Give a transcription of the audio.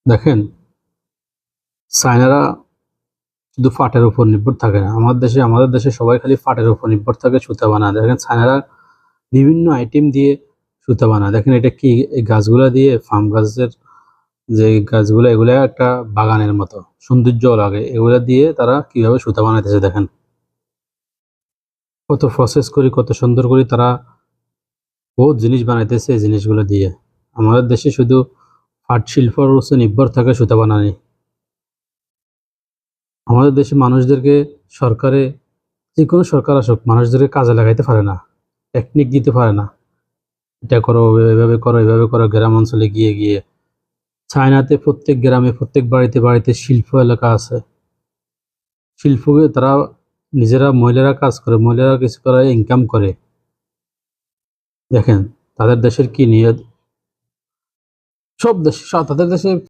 দেখেন, চায়নারা শুধু পাটের উপর নির্ভর থাকে না। আমাদের দেশে সবাই খালি পাটের উপর নির্ভর থাকে, সুতা বানায়। দেখেন চায়নারা বিভিন্ন আইটেম দিয়ে সুতা বানায়। দেখেন এটা কি, এই গাছগুলা দিয়ে, পাম গাছের যে গাছগুলো, এগুলো একটা বাগানের মতো সৌন্দর্য লাগে। এগুলা দিয়ে তারা কিভাবে সুতা বানাইতেছে দেখেন, কত প্রসেস করি, কত সুন্দর করে তারা বহুত জিনিস বানাইতেছে এই জিনিসগুলো দিয়ে। আমাদের দেশে শুধু পাট শিল্পর উপর নির্ভর থাকে সুতা বানানি। আমাদের দেশে মানুষদেরকে সরকারে, যে কোনো সরকার আসুক, মানুষদেরকে কাজে লাগাইতে পারে না, টেকনিক দিতে পারে না। এটা করো, এভাবে করো, এভাবে করো। গ্রাম অঞ্চলে গিয়ে গিয়ে চায়নাতে প্রত্যেক গ্রামে, প্রত্যেক বাড়িতে বাড়িতে শিল্প এলাকা আছে। শিল্পকে তারা নিজেরা, মহিলারা কাজ করে, মহিলারা কিছু করে ইনকাম করে। দেখেন তাদের দেশের কি নিয়ে, সব দেশে তাদের দেশে